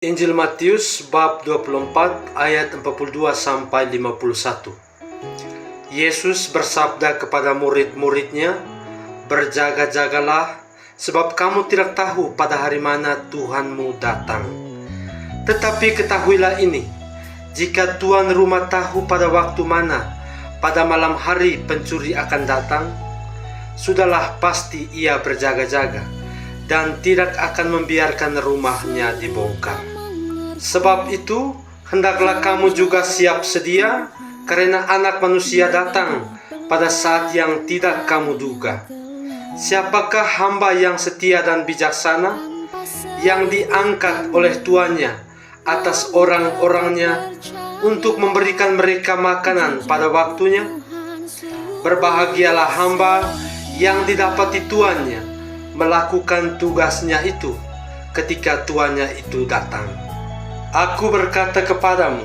Injil Matius bab 24 ayat 42 sampai 51. Yesus bersabda kepada murid-muridnya, "Berjaga-jagalah, sebab kamu tidak tahu pada hari mana Tuhanmu datang. Tetapi ketahuilah ini, jika tuan rumah tahu pada waktu mana pada malam hari pencuri akan datang, sudahlah pasti ia berjaga-jaga dan tidak akan membiarkan rumahnya dibongkar. Sebab itu, hendaklah kamu juga siap sedia, karena Anak Manusia datang pada saat yang tidak kamu duga. Siapakah hamba yang setia dan bijaksana, yang diangkat oleh tuannya atas orang-orangnya untuk memberikan mereka makanan pada waktunya? Berbahagialah hamba yang didapati tuannya melakukan tugasnya itu ketika tuannya itu datang. Aku berkata kepadamu,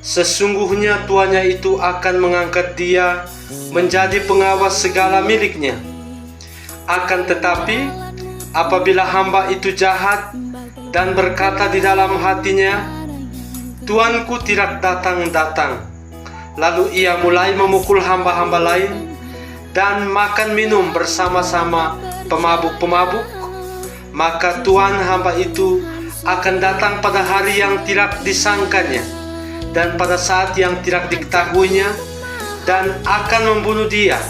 sesungguhnya tuannya itu akan mengangkat dia menjadi pengawas segala miliknya. Akan tetapi, apabila hamba itu jahat dan berkata di dalam hatinya, Tuanku tidak datang-datang, lalu ia mulai memukul hamba-hamba lain dan makan minum bersama-sama pemabuk-pemabuk, maka Tuhan hamba itu akan datang pada hari yang tidak disangkanya dan pada saat yang tidak diketahuinya, dan akan membunuh dia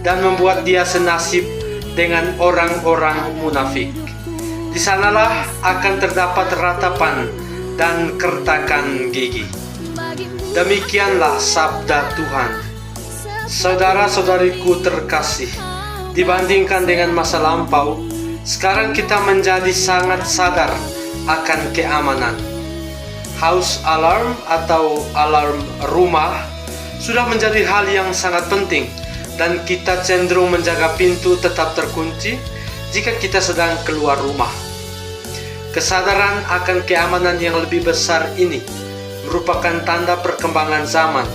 dan membuat dia senasib dengan orang-orang munafik. Di sanalah akan terdapat ratapan dan kertakan gigi." Demikianlah sabda Tuhan. Saudara-saudariku terkasih, dibandingkan dengan masa lampau, sekarang kita menjadi sangat sadar akan keamanan. House alarm atau alarm rumah sudah menjadi hal yang sangat penting, dan kita cenderung menjaga pintu tetap terkunci jika kita sedang keluar rumah. Kesadaran akan keamanan yang lebih besar ini merupakan tanda perkembangan zaman.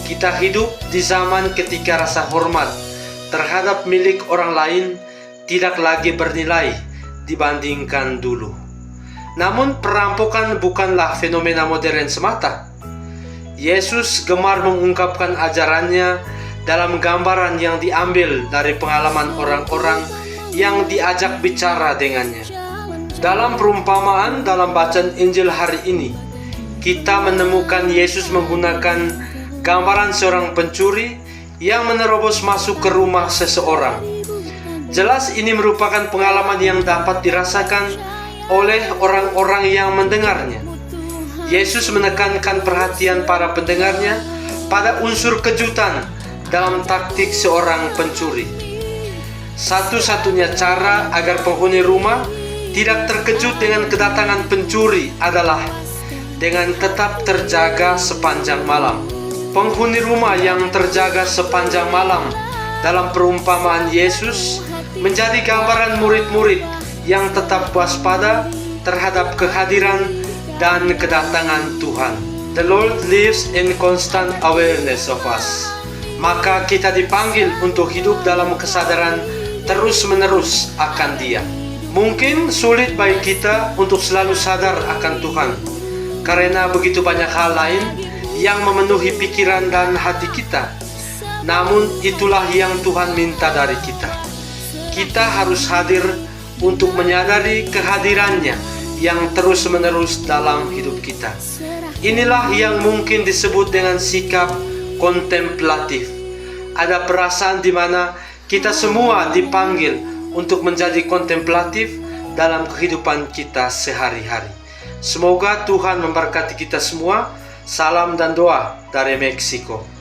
Kita hidup di zaman ketika rasa hormat terhadap milik orang lain tidak lagi bernilai dibandingkan dulu. Namun perampokan bukanlah fenomena modern semata. Yesus gemar mengungkapkan ajarannya dalam gambaran yang diambil dari pengalaman orang-orang yang diajak bicara dengannya. Dalam perumpamaan dalam bacaan Injil hari ini, kita menemukan Yesus menggunakan gambaran seorang pencuri yang menerobos masuk ke rumah seseorang. Jelas ini merupakan pengalaman yang dapat dirasakan oleh orang-orang yang mendengarnya. Yesus menekankan perhatian para pendengarnya pada unsur kejutan dalam taktik seorang pencuri. Satu-satunya cara agar penghuni rumah tidak terkejut dengan kedatangan pencuri adalah dengan tetap terjaga sepanjang malam. Penghuni rumah yang terjaga sepanjang malam dalam perumpamaan Yesus menjadi gambaran murid-murid yang tetap waspada terhadap kehadiran dan kedatangan Tuhan. The Lord lives in constant awareness of us. Maka kita dipanggil untuk hidup dalam kesadaran terus-menerus akan Dia. Mungkin sulit bagi kita untuk selalu sadar akan Tuhan, karena begitu banyak hal lain yang memenuhi pikiran dan hati kita. Namun itulah yang Tuhan minta dari kita. Kita harus hadir untuk menyadari kehadirannya yang terus-menerus dalam hidup kita. Inilah yang mungkin disebut dengan sikap kontemplatif. Ada perasaan di mana kita semua dipanggil untuk menjadi kontemplatif dalam kehidupan kita sehari-hari. Semoga Tuhan memberkati kita semua. Salam dan doa dari Meksiko.